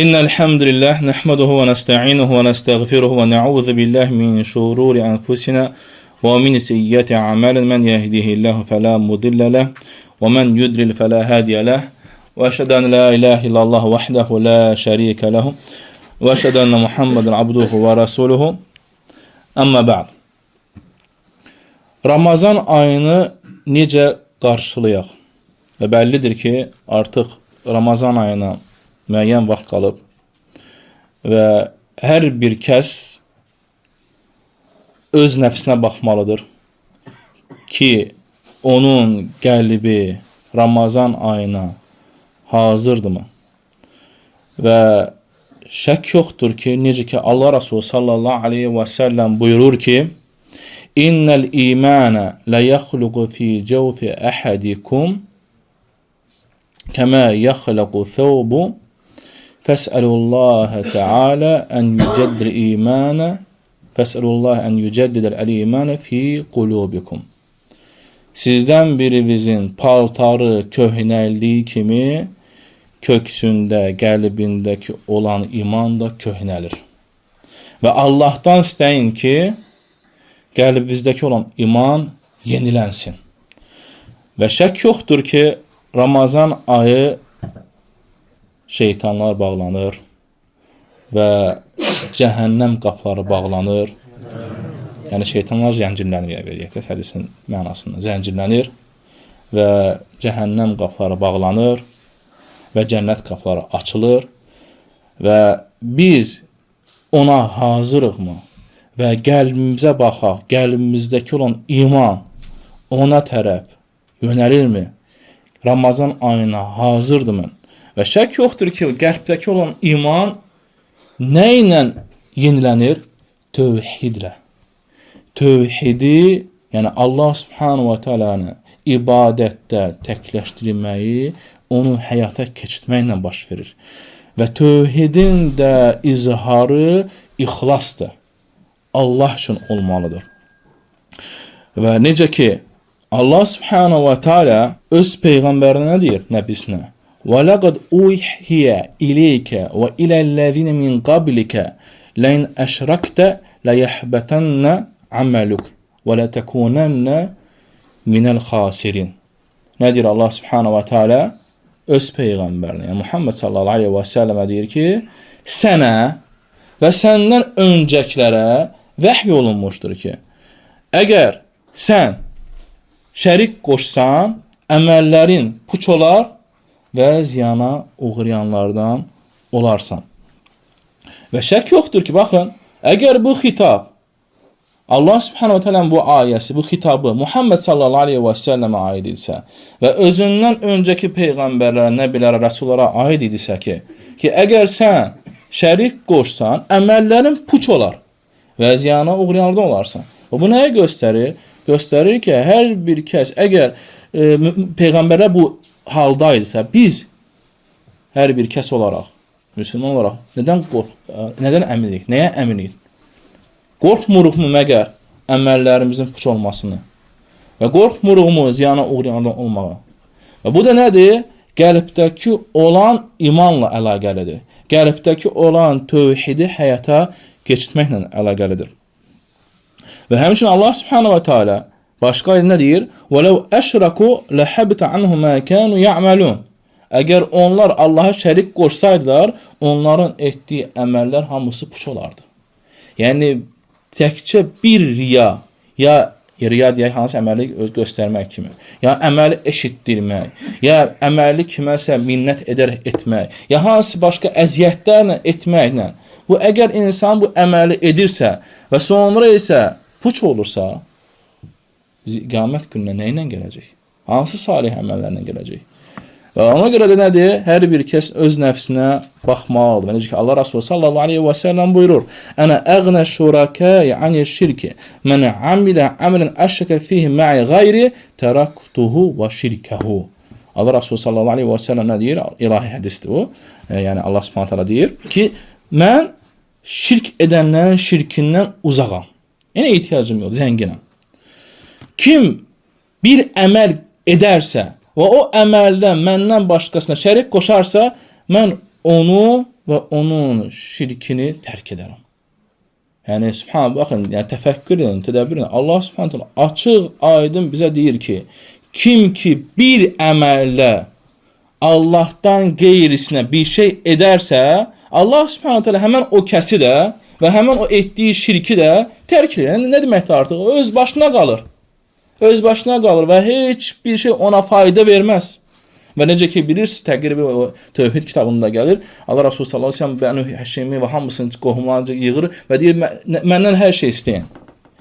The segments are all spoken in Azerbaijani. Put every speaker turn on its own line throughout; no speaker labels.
إن الحمد لله نحمده ونستعينه ونستغفره ونعوذ بالله من شرور أنفسنا ومن سيئات أعمالنا من يهده الله فلا مضل له ومن يضلل فلا هادي له وأشهد أن لا إله إلا الله وحده لا شريك له وأشهد أن محمدا عبده ورسوله أما بعد. Ramazan ayını necə qarşılayaq? Və bəllidir ki, artıq Ramazan ayına müəyyən vaxt qalıb və hər bir kəs öz nəfsinə baxmalıdır ki, onun qəlbi Ramazan ayına hazırdırmı? Və şək yoxdur ki, necə ki Allah Resulü sallallahu aleyhi və səlləm buyurur ki, İnnel imana la yakhluqu fi jawfi ahadikum kema yakhluqu thawbu fas'alullaha ta'ala an yujaddida imana fas'alullaha an yujaddida al-imana fi qulubikum. Sizdən birinizin paltarı köhnəlliyi kimi köksündə, qəlbindəki olan iman da köhnəlir. Və Allahdan istəyin ki, qəlbinizdəki olan iman yenilənsin. Və şək yoxdur ki, Ramazan ayı şeytanlar bağlanır və cəhənnəm qapıları bağlanır. Yəni şeytanlar zəncirlənir, hədisin mənasında zəncirlənir və cəhənnəm qapıları bağlanır və cənnət qapıları açılır və biz ona hazırıqmı? Və qəlbimizə baxaq, qəlbimizdəki olan iman ona tərəf yönəlirmi? Ramazan ayına hazırdırmı? Və şək yoxdur ki, qəlbdəki olan iman nə ilə yenilənir? Tövhidlə. Tövhidi, yəni Allah subhanahu wa ta'ala ibadətdə təkləşdirməyi, onu həyata keçirməklə baş verir. Və tövhidin də izharı ixlasdır. Allah üçün olmalıdır. Və necə ki, Allah subhanahu wa ta'ala öz peyğəmbərinə nə deyir? Nəbisinə. وَلَقَدْ اُوحِيَ إِلَيْكَ وَإِلَى الَّذِينَ مِنْ قَبْلِكَ لَئِنْ أَشْرَكْتَ لَيَحْبَطَنَّ عَمَلُكَ وَلَتَكُونَنَّ مِنَ الْخَاسِرِينَ. Nə deyir Allah subhanahu wa ta'ala? Öz peyğəmbərinə, yəni Muhammed sallallahu aleyhi və səlləmə deyir ki, sənə və səndən öncəkilərə vəhy olunmuşdur ki, əgər sən şərik qoşsan, əməllərin puç olar və ziyana uğrayanlardan olarsan. Və şək yoxdur ki, baxın, əgər bu xitab, Allah subhanahu wa ta'ala bu ayəsi, bu xitabı Muhammed sallallahu aleyhi və səlləmə aid idisə və özündən öncəki peyğəmbərlərə, nəbilərə, rəsullara aid idisə ki, əgər sən şərik qoşsan, əməllərin puç olar və ziyana uğrayanlardan olarsan. Və bu nəyə göstərir? Göstərir ki, hər bir kəs, əgər peyğəmbərlər bu haldaydısa, biz hər bir kəs olaraq, müsəlman olaraq, nədən əminik? Nəyə əminik? Qorxmuruqmu məgər əməllərimizin puç olmasını? Və qorxmuruqmu ziyana uğrayanlardan olmağa? Və bu da nədir? Qəlbdəki olan imanla əlaqəlidir. Qəlbdəki olan tövhidi həyata keçirməklə əlaqəlidir. Və həmçinin Allah subhanahu wa ta'ala başqa ayədə nə deyir? وَلَوْ أَشْرَكُوا لَحَبِطَ عَنْهُمْ مَا كَانُوا يَعْمَلُونَ. Əgər onlar Allaha şərik qoşsaydılar, onların etdiyi əməllər hamısı puç olardı. Yəni təkcə bir riya, ya riya deyək, hansı əməli göstərmək kimi, ya əməli eşitdirmək, ya əməli kiməsə minnət edərək etmək, ya hansı başqa əziyyətlərlə etməklə, bu əgər insan bu əməli edirsə və sonra isə puç olursa, qiyamət gününə nə ilə gələcək? Hansı salih əməllərlə gələcək? Və ona görə də nədir? Hər bir kəs öz nəfsinə baxmalıdır. Və necə ki, Allah Resulü sallallahu aleyhi və səlləm buyurur, Ənə əğnə şurakəyə anil şirki, mənə amilə əmələn əşrəkə fihi mə'i qayri, tərəktuhu və şirkəhu. Allah Resulü sallallahu aleyhi və səlləm nə deyir? İlahi hədisdir o. Yəni Allah subhanahu ta'ala deyir ki, mən şirk edənlərin şirkindən uzağam. Yəni ehtiyacım yox, zənginəm. Kim bir əməl edərsə və o əməldən məndən başqasına şərik qoşarsa, mən onu və onun şirkini tərk edərəm. Yəni Subhan, baxın, yəni təfəkkür edin, tədəbbür edin. Allah Subhanahu taala açıq, aydın bizə deyir ki, kim ki bir əməllə Allahdan qeyrisinə bir şey edərsə, Allah Subhanahu taala həmin o kəsi də və həmin o etdiyi şirki də tərk edir. Yəni, nə deməkdir artıq? O öz başına qalır. Öz başına qalır və heç bir şey ona fayda verməz. Və necə ki bilirsiniz, təqribi o Tövhid kitabında gəlir. Allah Resulü sallallahu əleyhi və səlləm Bənu Həşimi və hamısını qohumlarınca yığır və deyir, məndən hər şey istəyin.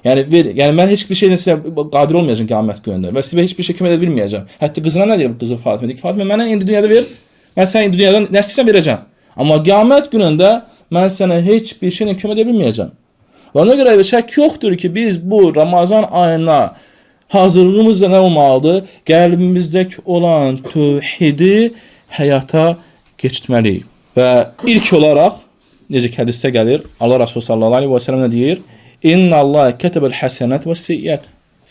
Yəni mən heç bir şeydən sizə qadir olmayacağam qiyamət günündə və sizə heç bir şey kömək edə bilməyəcəm. Hətta qızına nə deyir? Qızı Fatimə deyir ki, Fatimə məndən indi dünyada ver. Mən sənə indi dünyadan nə istəsən verəcəm. Amma qiyamət günündə mən sənə heç bir şeylə kömək edə bilməyəcəm. Və ona görə şək yoxdur ki, biz bu Ramazan ayına hazırlığımızda nə olmalıdır? Qəlbimizdəki olan tövhidi həyata keçirməliyik. Və ilk olaraq, necə ki hədisdə gəlir, Allah Resulü sallallahu aleyhi və səlləm nə deyir? İnna Allah kətəbəl həsənət və siyyət,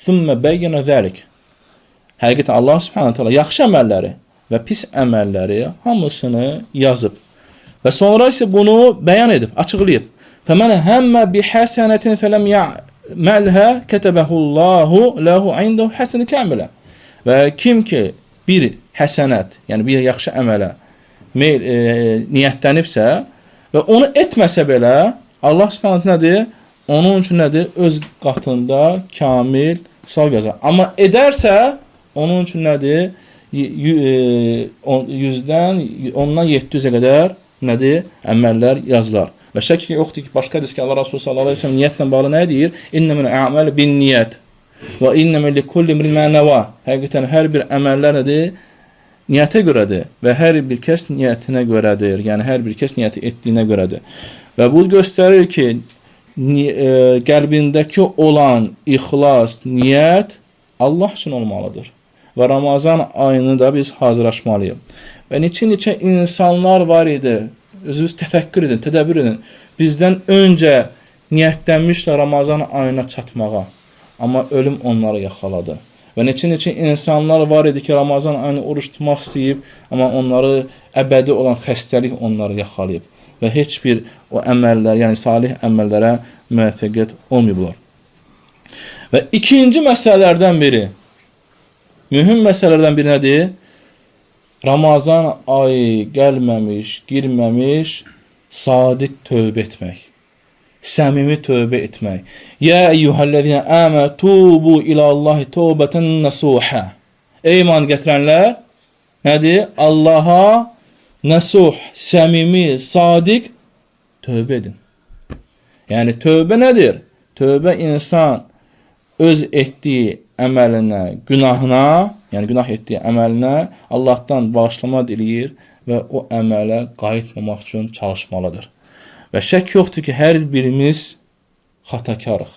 thumma bəyyənə zəlik. Həqiqətən Allah subhanahu taala yaxşı əməlləri və pis əməlləri hamısını yazıb. Və sonra isə bunu bəyan edib, açıqlayıb. Fəmən həmmə bi həsənətin fələm ya'məlhə kətəbəhullahu ləhu indahu həsənə kəmilə. Və kim ki bir həsənət, yəni bir yaxşı əmələ niyyətlənibsə və onu etməsə belə, Allah subhanahu nədir? Onun üçün nədir? Öz qatında kamil savab yazar. Amma edərsə, onun üçün nədir? 100-dən ondan 700-ə qədər nədir? Əməllər yazılar. Və şək yoxdur ki, başqa hədis ki, Allah Resulü sallallahu əleyhi və səlləm niyyətlə bağlı nə deyir? İnnəmə əməl bin niyyət və innəmə likulli imrin mə nəvə. Həqiqətən hər bir əməllər nədir? Niyyətə görədir və hər bir kəs niyyətinə görədir. Yəni hər bir kəs niyyəti etdiyinə görədir. Və bu göstərir ki, qəlbindəki olan ixlas, niyyət Allah üçün olmalıdır. Və Ramazan ayını da biz hazırlaşmalıyıq. Və neçə insanlar var idi, özünüz təfəkkür edin, tədəbbür edin. Bizdən öncə niyyətlənmişlər Ramazan ayına çatmağa. Amma ölüm onları yaxaladı. Və neçə insanlar var idi ki, Ramazan ayını oruç tutmaq istəyib, amma onları əbədi olan xəstəlik onları yaxalayıb. Və heç bir o əməllər, yəni salih əməllərə müvəffəqiyyət olmayıblar. Və ikinci məsələlərdən biri, mühüm məsələlərdən biri nədir? Ramazan ayı gəlməmiş, girməmiş, sadiq tövbə etmək. Səmimi tövbə etmək. Yə eyyuhəl-ləzīnə əmə tubu ilallahi tövbətən nəsuhə. Ey iman gətirənlər, nədir? Allaha nəsuh, səmimi, sadiq tövbə edin. Yəni tövbə nədir? Tövbə insan öz etdiyi əməlinə, günahına, yəni günah etdiyi əməlinə Allahdan bağışlama diləyir və o əmələ qayıtmamaq üçün çalışmalıdır. Və şək yoxdur ki, hər birimiz xatakarıq.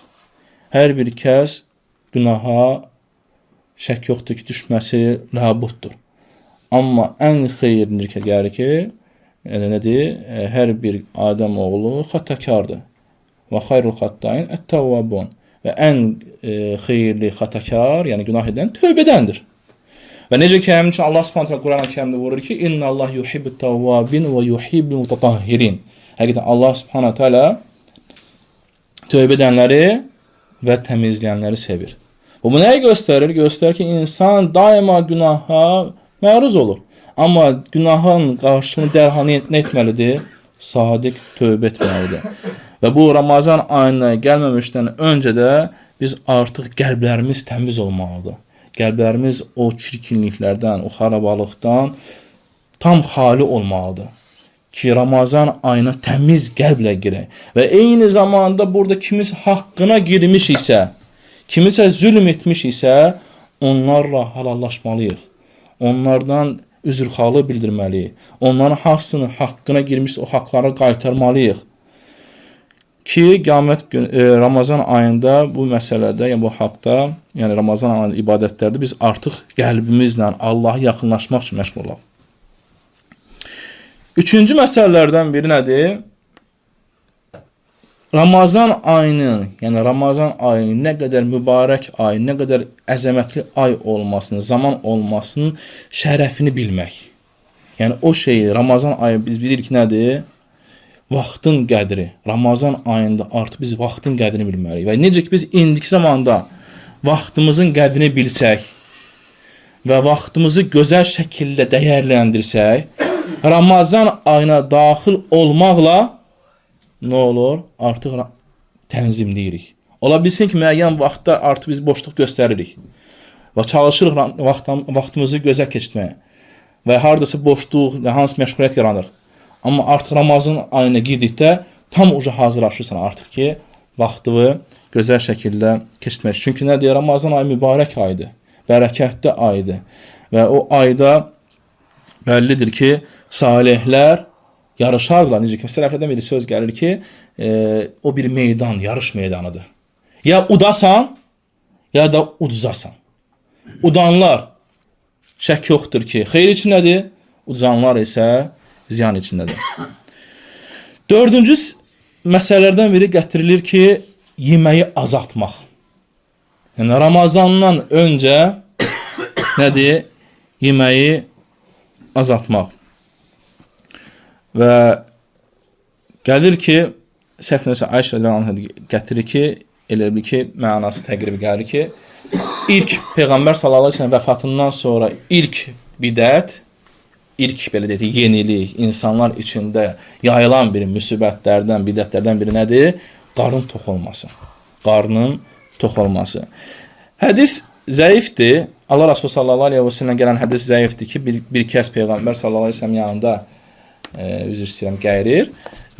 Hər bir kəs günaha şək yoxdur ki, düşməsi labuddur. Amma ən xeyirli gəlir ki, nədir? Hər bir Adəm oğlu xatakardır. Və xayrul xatta'in ət-tavvabun. Və ən xeyirli xatakar, yəni günah edən tövbədəndir. Və necə ki, həmin üçün Allah Subhanahu taala Quran-ı Kərimdə vurur ki, İnna Allah yuhibbut tavvabin və yuhibbul mutatahhirin. Həqiqətən Allah Subhanahu taala tövbə edənləri və təmizləyənləri sevir. Bu nəyi göstərir? Göstərir ki, insan daima günaha məruz olur. Amma günahın qarşılığını dərhal nə etməlidir? Sadiq tövbə etməlidir. Və bu Ramazan ayına gəlməmişdən öncə də biz artıq qəlblərimiz təmiz olmalıdır. Qəlblərimiz o çirkinliklərdən, o xarabalıqdan tam xali olmalıdır. Ki Ramazan ayına təmiz qəlblə girək. Və eyni zamanda burada kimisə haqqına girmiş isə, kimisə zülm etmiş isə, onlarla halallaşmalıyıq. Onlardan üzrxahlıq bildirməliyik. Onların haqqına girmiş o haqları qaytarmalıyıq. Ki qiyamət günü Ramazan ayında bu məsələdə, yəni bu haqda, yəni Ramazan ayında ibadətlərdə biz artıq qəlbimizlə Allaha yaxınlaşmaq üçün məşğul olaq. Üçüncü məsələlərdən biri nədir? Ramazan ayının, yəni Ramazan ayının nə qədər mübarək ay, nə qədər əzəmətli ay olmasını, zaman olmasının şərəfini bilmək. Yəni o şeyi, Ramazan ayı biz bilirik nədir? vaxtın qədri, Ramazan ayında artıq biz vaxtın qədrini bilməliyik. Və necə ki biz indiki zamanda vaxtımızın qədrini bilsək və vaxtımızı gözəl şəkildə dəyərləndirsək, Ramazan ayına daxil olmaqla nə olur? Artıq tənzimləyirik. Ola bilsin ki, müəyyən vaxtda artıq biz boşluq göstəririk və çalışırıq vaxtımızı gözəl keçirməyə və hardasa boşluq, hansı məşğuliyyət yaranır. Amma artıq Ramazan ayına girdikdə tam uca hazırlaşırsan artıq ki, vaxtını gözəl şəkildə keçirmək. Çünki nə deyir? Ramazan ayı mübarək aydır, bərəkətli aydır və o ayda bəllidir ki, salihlər yarışarlar. Necə ki, sələflərdən biri söz gəlir ki, o bir meydan, yarış meydanıdır. Ya udasan, ya da uduzasan. Udanlar şək yoxdur ki, xeyir içindədir, uduzanlar isə ziyan içindədir. Dördüncü məsələlərdən biri gətirilir ki, yeməyi azaltmaq. Yəni, Ramazandan öncə nədir? Yeməyi azaltmaq. Və gəlir ki, səhv nəsə Ayşə rəziyallahu gətirir ki, elə bir ki, mənası təqribi gəlir ki, ilk Peyğəmbər sallallahu əleyhi və səlləm vəfatından sonra ilk bidət, ilk belə deyək, yenilik, insanlar içində yayılan bir müsibətlərdən, bidətlərdən biri nədir? Qarnın tox olması. Qarnın tox olması. Hədis zəifdir. Allah Rasulü sallallahu əleyhi və səlləm gələn hədis zəifdir ki, bir kəs Peyğəmbər sallallahu əleyhi və səlləm yanında üzr istəyirəm, gəyirir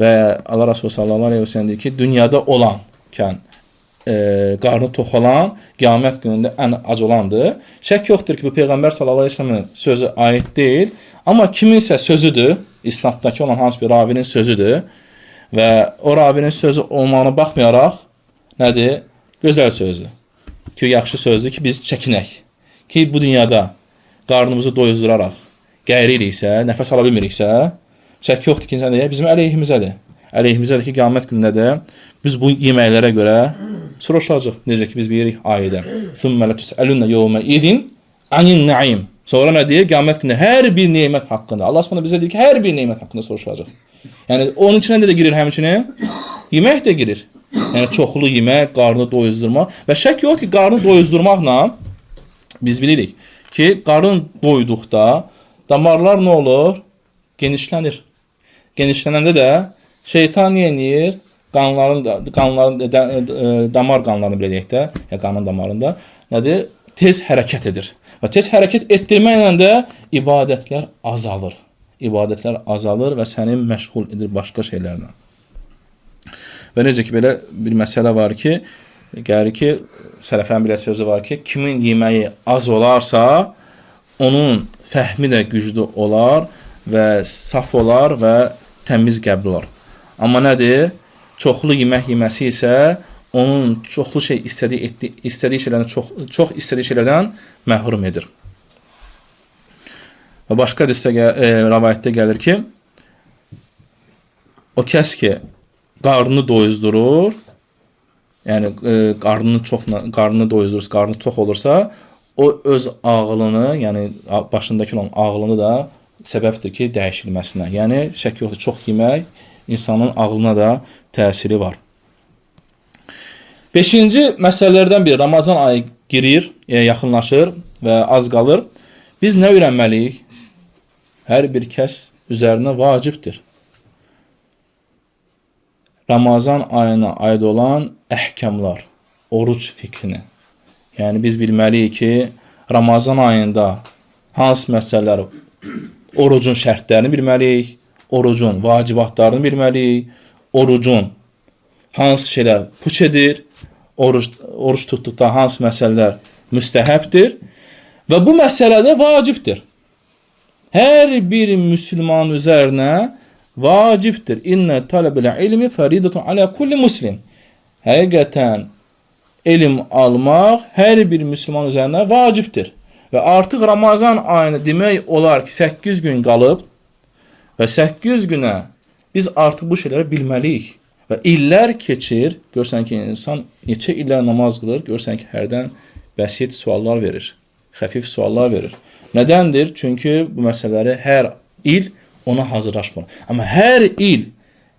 və Allah Rasulü sallallahu əleyhi və səlləm deyir ki, dünyada olankən qarnı tox olan qiyamət günündə ən ac olandır. Şək yoxdur ki, bu Peyğəmbər sallallahu əleyhi və səlləmin sözü aid deyil, amma kiminsə sözüdür, isnaddakı olan hansı bir ravinin sözüdür və o ravinin sözü olmağına baxmayaraq nədir? Gözəl sözdür. Ki, yaxşı sözdür ki, biz çəkinək. Ki, bu dünyada qarnımızı doyuzduraraq qəyririksə, nəfəs ala bilmiriksə, şək yoxdur ki, bizim əleyhimizədir. Əleyhimizədir ki, qiyamət günündə də biz bu yeməklərə görə soruşacaq. Necə ki, biz bilirik ayədə. Thumma latus'alunna yawma idin anin na'im. Sonra nə deyir? Qiyamət günündə hər bir nemət haqqında. Allah Subhanahu bizə deyir ki, hər bir nemət haqqında soruşacaq. Yəni onun içinə də girir həmçinin yemək də girir. Yəni çoxlu yemək, qarnı doyuzdurmaq və şək yox ki, qarnı doyuzdurmaqla biz bilirik ki, qarın doyduqda damarlar nə olur? Genişlənir. Genişlənəndə də şeytan yenir, damar qanlarını belə deyək də, ya qanın damarında nədir? Tez hərəkət edir. Və tez hərəkət etdirməklə də ibadətlər azalır. İbadətlər azalır və səni məşğul edir başqa şeylərlə. Və necə ki, belə bir məsələ var ki, gəlir ki, sələflərin bir sözü var ki, kimin yeməyi az olarsa, onun fəhmi də güclü olar və saf olar və təmiz qəbul olar. Amma nədir? Çoxlu yemək yeməsi isə onun çoxlu şey istədiyi şeylərdən məhrum edir. Və başqa rəvayətdə gəlir ki, o kəs ki, qarnını doyuzdurur, yəni qarnını doyuzdurursa, qarnı tox olursa, o öz ağlını, yəni başındakı olan ağlını da səbəbdir ki, dəyişilməsinə. Yəni, şək yoxdur, çox yemək insanın ağlına da təsiri var. 5-ci məsələlərdən biri, Ramazan ayı girir, yaxınlaşır və az qalır. Biz nə öyrənməliyik? Hər bir kəs üzərinə vacibdir. Ramazan ayına aid olan əhkamlar, oruc fikrini. Yəni, biz bilməliyik ki, Ramazan ayında hansı məsələlər, orucun şərtlərini bilməliyik, orucun vacibatlarını bilməliyik, orucun hansı şeylər puç edir, oruç tutduqda hansı məsələlər müstəhəbdir və bu məsələdə vacibdir. Hər bir müsəlman üzərinə vacibdir. İnnə tələbəl ilmi fəridətun alə kulli muslim. Həqiqətən, elm almaq hər bir müsəlman üzərinə vacibdir. Və artıq Ramazan ayını demək olar ki, 8 gün qalıb və 8 günə biz artıq bu şeyləri bilməliyik. Və illər keçir, görsən ki, insan neçə illər namaz qılır, görsən ki, hərdən bəsit suallar verir, xəfif suallar verir. Nədəndir? Çünki bu məsələləri hər il ona hazırlaşmır. Amma hər il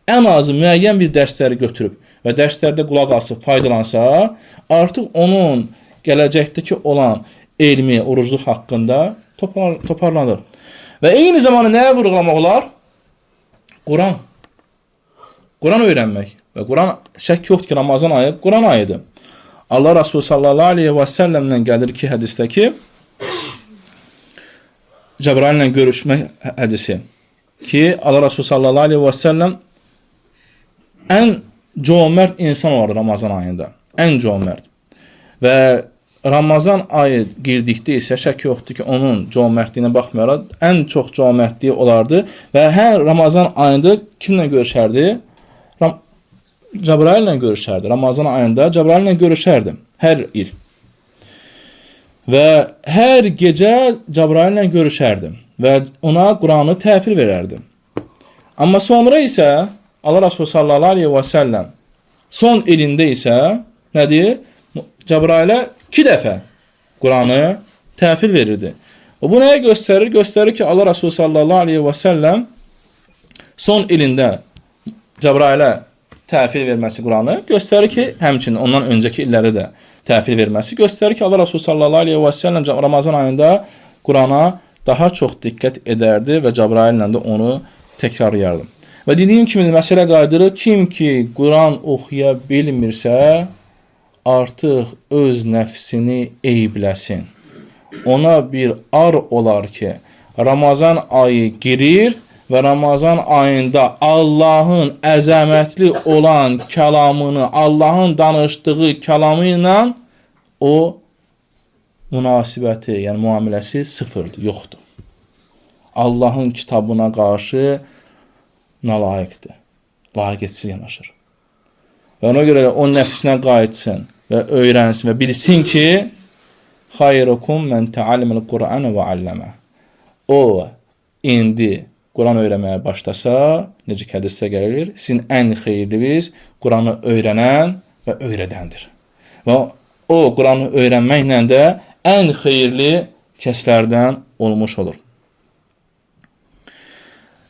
ən azı müəyyən bir dərsləri götürüb və dərslərdə qulaq asıb faydalansa, artıq onun gələcəkdəki olan elmi, orucluq haqqında toparlanır. Və eyni zamanda nəyə vurğulamaq olar? Quran. Quran öyrənmək. Və Quran, şək yoxdur ki, Ramazan ayı Quran ayıdır. Allah Resulü sallallahu aleyhi və səlləmlə gəlir ki, hədisdəki Cəbraillə görüşmək hədisi ki, Allah Resulü sallallahu aleyhi və səlləm ən cömert insan olar Ramazan ayında. Ən cömert. Və Ramazan ayı girdikdə isə şək yoxdur ki, onun cömertliyinə baxmayaraq ən çox cömertliyi olardı və hər Ramazan ayında kimlə görüşərdi? Cəbraillə görüşərdi. Ramazan ayında Cəbraillə görüşərdi. Hər il. Və hər gecə Cəbraillə görüşərdi. Və ona Quranı təhvil verərdi. Amma sonra isə Allah Resulü sallallahu aleyhi və səlləm son ilində isə nədir? Cəbrailə 2 dəfə Quranı təhvil verirdi. Və bu nəyə göstərir? Göstərir ki, Allah Resulü sallallahu aleyhi və səlləm son ilində Cəbrailə təhvil verməsi Quranı göstərir ki, həmçinin ondan öncəki illərdə də təhvil verməsi göstərir ki, Allah Resulü sallallahu aleyhi və səlləm Ramazan ayında Qurana daha çox diqqət edərdi və Cəbraillə də onu təkrarlayardı. Və dediyim kimi məsələ qayıdırır, kim ki Quran oxuya bilmirsə, artıq öz nəfsini eybləsin. Ona bir ar olar ki, Ramazan ayı girir və Ramazan ayında Allahın əzəmətli olan kəlamını, Allahın danışdığı kəlamı ilə o münasibəti, yəni müamiləsi sıfırdır, yoxdur. Allahın kitabına qarşı nalayiqdir, layiqiyyətsiz yanaşır. Və ona görə də o nəfsinə qayıtsın və öyrənsin və bilsin ki, xayrukum mən təallimul Qur'an və alləmə. O, indi Quran öyrənməyə başlasa, necə ki hədisdə gəlir, sizin ən xeyirliniz Quranı öyrənən və öyrədəndir. Və o Quranı öyrənməklə də ən xeyirli kəslərdən olmuş olur.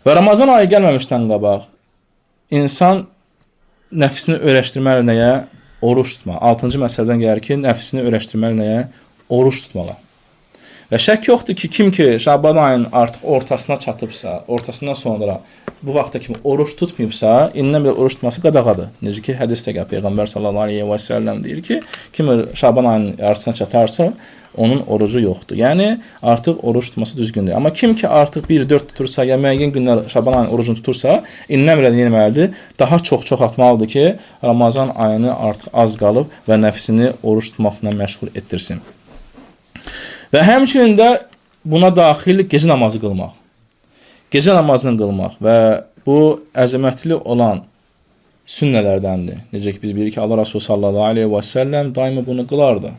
Və Ramazan ayı gəlməmişdən qabaq, insan nəfsini öyrəşdirməli nəyə? Oruç tutmağa. 6-cı məsələdən gəlir ki, nəfsini öyrəşdirməli nəyə? Oruç tutmağa. Və şək yoxdur ki, kim ki Şaban ayının artıq ortasına çatıbsa, ortasından sonra bu vaxta kimi oruç tutmayıbsa, indən belə oruç tutması qadağadır. Necə ki, hədisdə gəlir, Peyğəmbər sallallahu aleyhi və səlləm deyir ki, kim Şaban ayının yarısına çatarsa, onun orucu yoxdur. Yəni, artıq oruç tutması düzgündür. Amma kim ki artıq 1-4 tutursa, ya müəyyən günlər Şaban ayının orucunu tutursa, indən belə deyilməlidir, daha çox atmalıdır ki, Ramazan ayını artıq az qalıb və nəfsini oruç tutmaqla məşğul etdirsin. Və həmçinin də buna daxil gecə namazı qılmaq. Gecə namazını qılmaq və bu əzəmətli olan sünnələrdəndir. Necə ki biz bilirik ki, Allah Resulü sallallahu aleyhi və səlləm daima bunu qılardı.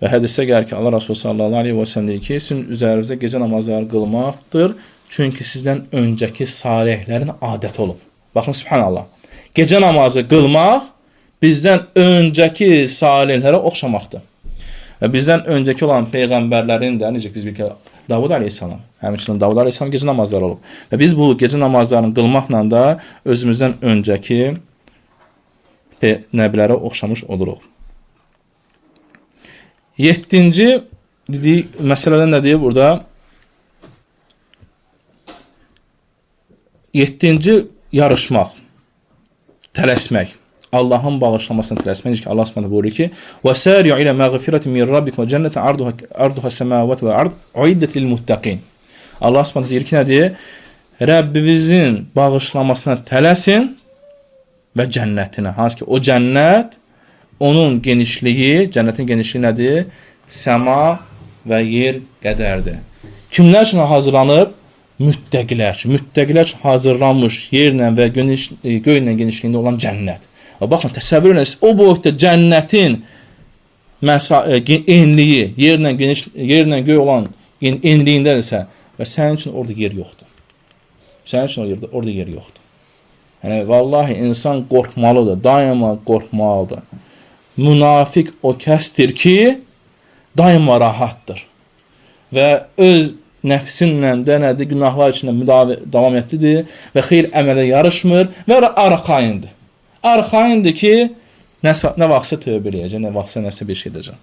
Və hədisdə gəlir ki, Allah Resulü sallallahu aleyhi və səlləm deyir ki, sizin üzərinizə gecə namazları qılmaqdır, çünki sizdən öncəki salihlərin adəti olub. Baxın, subhanallah. Gecə namazı qılmaq bizdən öncəki salihlərə oxşamaqdır. Və bizdən öncəki olan peyğəmbərlərin də, necə biz bilirik ki, Davud aleyhissalam, həmçinin Davud aleyhissalam gecə namazları olub. Və biz bu gecə namazlarını qılmaqla da özümüzdən öncəki nəbilərə oxşamış oluruq. 7-ci məsələdən nə deyir burada? 7-ci yarışmaq, tələsmək. Allahın bağışlamasını tələsmək. Necə ki, Allah Subhanahu buyurur ki: "Və-sari'u ilə məğfirətin min rabbikum və cənnətin arduhas-semavati və-ard uiddat lil-muttaqin." Allah Subhanahu deyir ki, nədir? Rəbbinizin bağışlamasına tələsin və cənnətinə. Hansı ki, o cənnət, onun genişliyi, cənnətin genişliyi nədir? Səma və yer qədərdir. Kimlər üçün hazırlanıb? Müttəqilər. Müttəqilər üçün hazırlanmış yerlə və göylə genişliyində olan cənnət. Baxın, təsəvvür edin, o boyutda cənnətin enliyi, yerlə göy olan enliyindədirsə və sənin üçün orada yer yoxdur. Sənin üçün orada yer yoxdur. Yəni, vallahi insan qorxmalıdır, daima qorxmalıdır. Münafiq o kəsdir ki, daima rahatdır və öz nəfsinlə də nədir, günahlar içində davam etlidir və xeyir əmələ yarışmır və arxayındır. Arxayındır ki, nə vaxtsa tövbə eləyəcək, nə vaxtsa nəsə bir şey edəcək.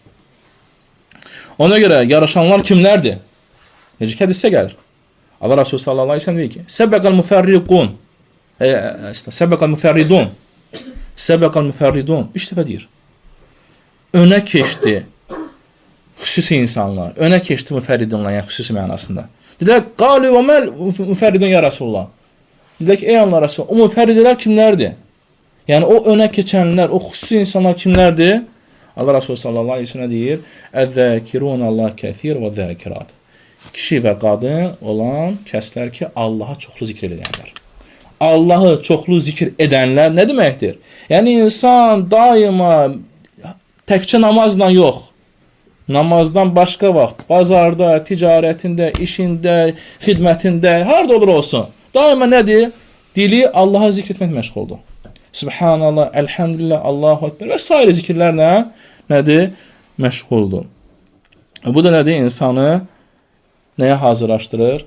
Ona görə yarışanlar kimlərdir? Necə ki, hədisdə gəlir. Allah Resulü sallallahu aleyhi ve sellem deyir ki, səbəqəl müfərriqun, səbəqəl müfərridun, səbəqəl müfərridun, 3 dəfə deyir. Önə keçdi xüsusi insanlar, önə keçdi müfərridunlar, yəni xüsusi mənasında. Dedilər, qalu və məl müfərridun ya Rasulullah. Dedilər ki, ey Allah Rasulullah, o müfərridlər kimlərdir? Yəni, o önə keçənlər, o xüsusi insanlar kimlərdir? Allah Resulü sallallahu aleyhi ve sellem deyir, əzzəkirun Allah kəthir və zəkirat. Kişi və qadın olan kəslər ki, Allaha çoxlu zikr edənlər. Allahı çoxlu zikr edənlər nə deməkdir? Yəni, insan daima təkcə namazla yox, namazdan başqa vaxt, bazarda, ticarətində, işində, xidmətində, harada olur olsun, daima nədir? Dili Allaha zikr etmək məşğuldur. Subhanallah, elhamdülillah, Allahu Ekber və s. zikirlərlə nədir? Məşğuldur. Bu da nədir? İnsanı nəyə hazırlaşdırır?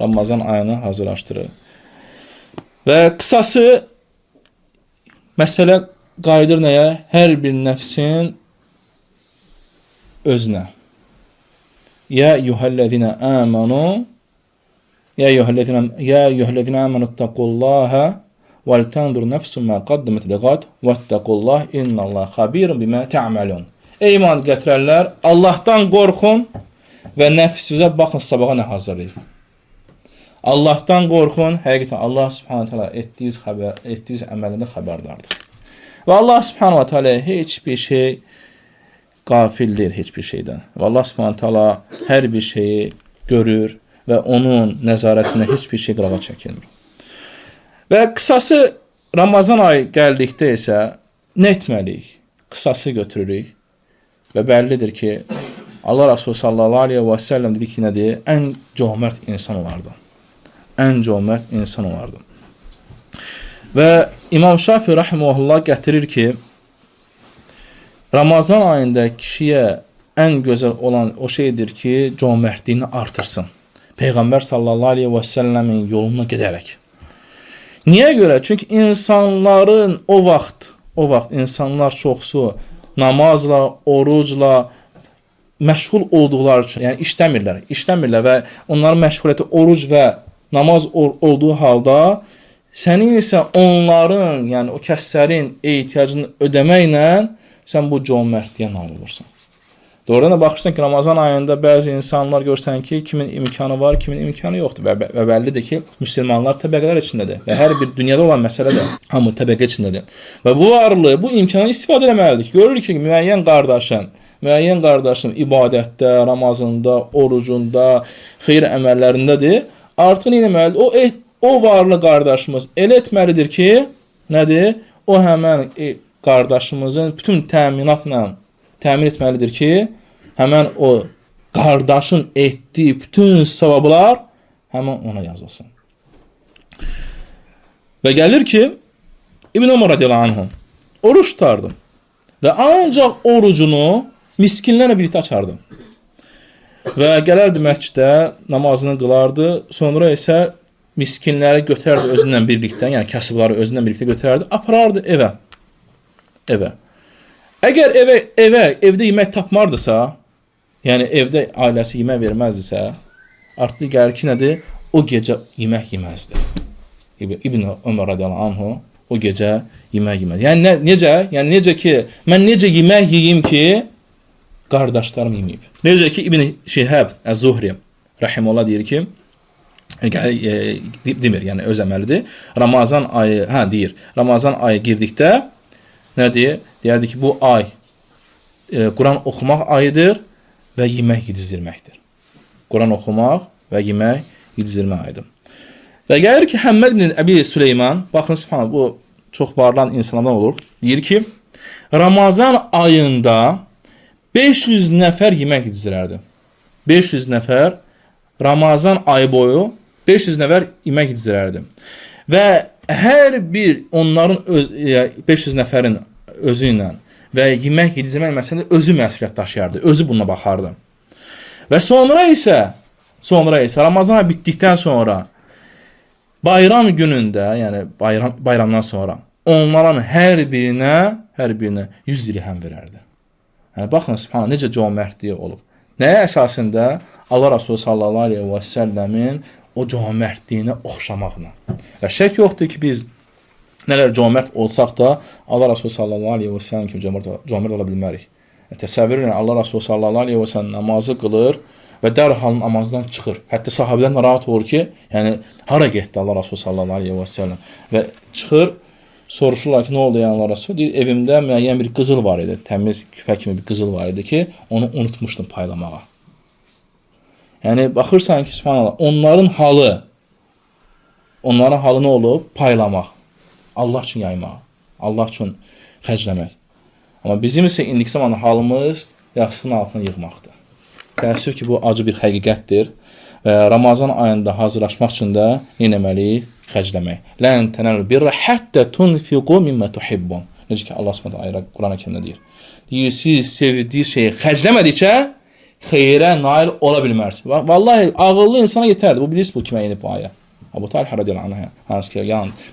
Ramazan ayına hazırlaşdırır. Və qısası məsələ qayıdır nəyə? Hər bir nəfsin özünə. Ya eyyuhellezine amanu Ya eyyuhellezine amanu ittaqullaha vel tanzur nefsun ma qaddamat liğad vettaqullah innallah xabirun bima ta'malun. Ey iman gətirənlər, Allahdan qorxun və nəfsinizə baxın sabaha nə hazırlayır. Allahdan qorxun, həqiqətən Allah Subhanahu taala etdiyiniz əməllərdə xəbərdardır. Və Allah Subhanahu taala heç bir şey qafildir heç bir şeydən. Və Allah Subhanahu taala hər bir şeyi görür və onun nəzarətində heç bir şey qırağa çəkilmir. Və qısası Ramazan ayı gəldikdə isə nə etməliyik? Qısası götürürük və bəllidir ki, Allah Resulü sallallahu aleyhi və səlləm dedi ki, nədir? Ən cömert insan olardı. Ən cömert insan olardı. Və İmam Şafii rahimehullah gətirir ki, Ramazan ayında kişiyə ən gözəl olan o şeydir ki, cömertliyini artırsın. Peyğəmbər sallallahu aleyhi və səlləmin yoluna gedərək. Niyə görə? Çünki insanların o vaxt insanlar çoxsu namazla, orucla məşğul olduqları üçün, yəni işləmirlər və onların məşğuliyyəti oruc və namaz olduğu halda sənin isə onların, yəni o kəslərin ehtiyacını ödəməklə sən bu cömertliyə nail olursan. Doğrudan da baxırsan ki, Ramazan ayında bəzi insanlar görsən ki, kimin imkanı var, kimin imkanı yoxdur və bəllidir ki, müsəlmanlar təbəqələr içindədir və hər bir dünyada olan məsələ də hamı təbəqə içindədir. Və bu varlığı, bu imkanı istifadə etməlidir. Görürük ki, müəyyən qardaşın ibadətdə, Ramazanda, orucunda, xeyir əməllərindədir. Artıq nə etməlidir? O varlı qardaşımız elə etməlidir ki, nədir? O həmən qardaşımızın bütün təminatla təmin etməlidir ki, həmən o qardaşın etdiyi bütün savablar həmən ona yazılsın. Və gəlir ki, İbn Ömər radiyallahu anhu oruç tutardı və ancaq orucunu miskinlərlə birlikdə açardı. Və gələrdi məscidə, namazını qılardı, sonra isə miskinləri götürərdi özünlə birlikdə, yəni kasıbları özünlə birlikdə götürərdi, aparardı evə. Əgər evdə yemək tapmardısa, yəni evdə ailəsi yemək verməzdisə, artıq gəlir ki, nədir? O gecə yemək yeməzdi. İbn Ömər radiyallahu anhu o gecə yemək yeməzdi. Yəni necə ki, mən necə yemək yeyim ki, qardaşlarım yeməyib. Necə ki, İbn Şihab əz-Zuhri rahimehullah deyir ki, demir, yəni öz əməlidir. Ramazan ayı girdikdə nə deyir? Deyərdi ki, bu ay Quran oxumaq ayıdır və yemək yedizdirməkdir. Quran oxumaq və yemək yedizdirmək ayıdır. Və gəlir ki, Həmməd ibn Əbi Süleyman, baxın, subhanallah, bu çox varlanan insanlardan olur, deyir ki, Ramazan ayında 500 nəfər yemək yedizdirərdi. 500 nəfər Ramazan ayı boyu 500 nəfər yemək yedizdirərdi. Və hər bir onların 500 nəfərin özü ilə və yemək yedizdirmək məsələsində özü məsuliyyət daşıyardı, özü buna baxardı. Və sonra sonra isə Ramazan ayı bitdikdən sonra bayram günündə, yəni bayramdan sonra onların hər birinə 100 dirhəm verərdi. Yəni baxın subhanallah necə cömertliyi olub. Nəyə əsasında? Allah Resulü sallallahu aleyhi və səlləmin o cömertliyinə oxşamaqla. Və şək yoxdur ki, biz nə qədər cömert olsaq da Allah Resulü sallallahu aleyhi və səlləm kimi cömert ola bilmərik. Təsəvvür edin, Allah Resulü sallallahu aleyhi və səlləm namazı qılır və dərhal namazdan çıxır. Hətta sahabələr narahat olur ki, yəni hara getdi Allah Resulü sallallahu aleyhi və səlləm və çıxır. Soruşurlar ki, nə oldu yəni Allah Resulü? Deyir, evimdə müəyyən bir qızıl var idi, təmiz küpə kimi bir qızıl var idi ki, onu unutmuşdum paylamağa. Yəni baxırsan ki, subhanallah, onların halı nə olub? Paylamaq. Allah üçün yaymaq, Allah üçün xərcləmək. Amma bizim isə indiki zamanı halımız yastığın altına yığmaqdır. Təəssüf ki, bu acı bir həqiqətdir və Ramazan ayında hazırlaşmaq üçün də nə etməliyik? Xərcləmək. Lən tənəlul birra həttə tunfiqu mimmə tuhibbun. Necə ki, Allah Subhanahu taala Quran-ı Kərimdə deyir. Deyir, siz sevdiyi şeyi xərcləmədikcə xeyrə nail ola bilmərsiniz. Vallahi ağıllı insana yetərdi. Bu bilirsiniz bu kimə yenib bu ayə. Əbu Talha radiyallahu anh, hansı ki,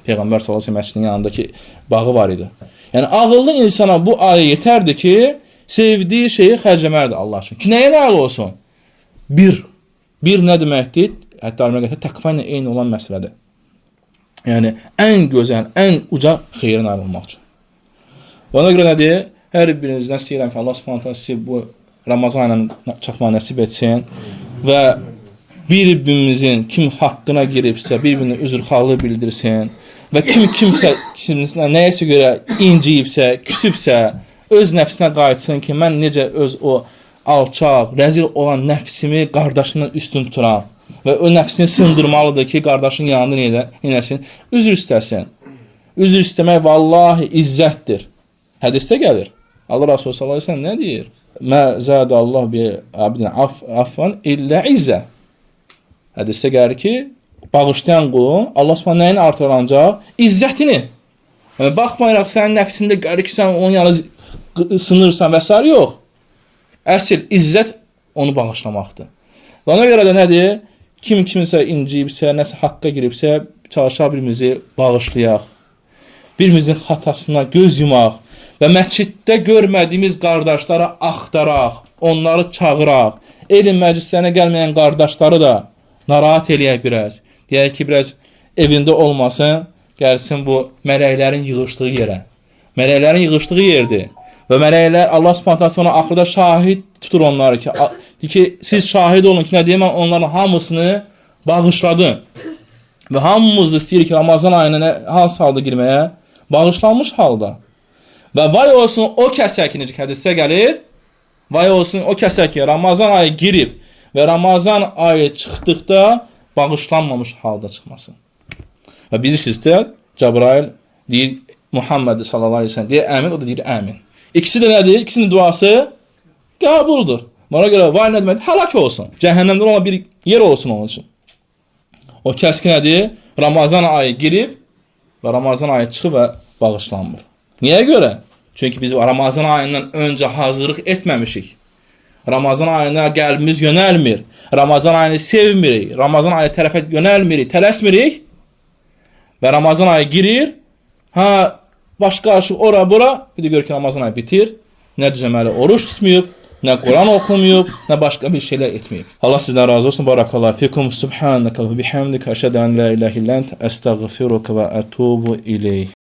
Peyğəmbər sallallahu əleyhi və səlləm məscidinin yanındakı bağı var idi. Yəni ağıllı insana bu ayə yetərdi ki, sevdiyi şeyi xərcləmərdi Allah üçün. Ki nəyə nail olsun? Bir nə deməkdir? Hətta alimlər təqva ilə eyni olan məsələdir. Yəni ən gözəl, ən uca xeyrin nail olmaq üçün. Ona görə nədir? Hər birinizdən istəyirəm ki, Allah Subhanahu taala sizi bu Ramazan ayına çatmağı nəsib etsin və bir-birimizin kim haqqına giribsə, bir-birinə üzrxahlıq bildirsin və kimsə nəyəsə görə inciyibsə, küsübsə, öz nəfsinə qayıtsın ki, mən necə öz o alçaq, rəzil olan nəfsimi qardaşından üstün tuturam və o nəfsini sındırmalıdır ki, qardaşın yanında neynəsin? Üzr istəsin. Üzr istəmək vallahi izzətdir. Hədisdə gəlir. Allah Resulü sallallahu aleyhi ve sellem nə deyir? Mə zədə Allah bi abdin affan illə izzə. Hədisdə gəlir ki, bağışlayan qulun Allah Subhanahu nəyin artıracaq? İzzətini. Yəni, baxmayaraq sənin nəfsində gəlir ki, sən onun yanı sınırsan və s. yox. Əsl izzət onu bağışlamaqdır. Ona görə də nədir? Kimsə inciyibsə, nəsə haqqa giribsə, çalışaq birimizi bağışlayaq. Birimizin xatasına göz yumaq və məsciddə görmədiyimiz qardaşlara axtaraq, onları çağıraq. Elm məclislərinə gəlməyən qardaşları da narahat eləyək biraz. Deyək ki, biraz evində olmasın, gəlsin bu mələklərin yığışdığı yerə. Mələklərin yığışdığı yerdir. Və mələklər Allah Subhanahu sonra axırda şahid tutur onları ki, siz şahid olun ki, nə deyəm, mən onların hamısını bağışladım. Və hamımız istəyir ki, Ramazan ayına hansı halda girməyə? Bağışlanmış halda. Və vay olsun o kəsə ki, necə hədisdə gəlir, vay olsun o kəsə ki, Ramazan ayı girib və Ramazan ayı çıxdıqda bağışlanmamış halda çıxmasın. Və bilirsiniz də, Cəbrail deyir, Muhammed sallallahu aleyhi ve sellem deyir, əmin, o da deyir, əmin. İkisi də nədir? İkisinin duası qəbuldur. Ona görə vay nə deməkdir? Həlak olsun. Cəhənnəmdən olan bir yer olsun onun üçün. O kəs ki nədir? Ramazan ayı girib və Ramazan ayı çıxıb və bağışlanmır. Niyə görə? Çünki biz Ramazan ayından öncə hazırlıq etməmişik. Ramazan ayına qəlbimiz yönəlmir. Ramazan ayını sevmirik. Ramazan ayı tərəfə yönəlmirik, tələsmirik. Və Ramazan ayı girir. Başqa aşıq ora bura. Bir də gör ki, Ramazan ayı bitir. Nə düzəməli oruç tutmayıb, nə Quran oxumayıb, nə başqa bir şeylər etməyib. Allah sizdən razı olsun. Barakallahu fikum. Subhanaka və bihamdika əşhədu an la ilahe illə ente estağfiruka və ətubu ileyh.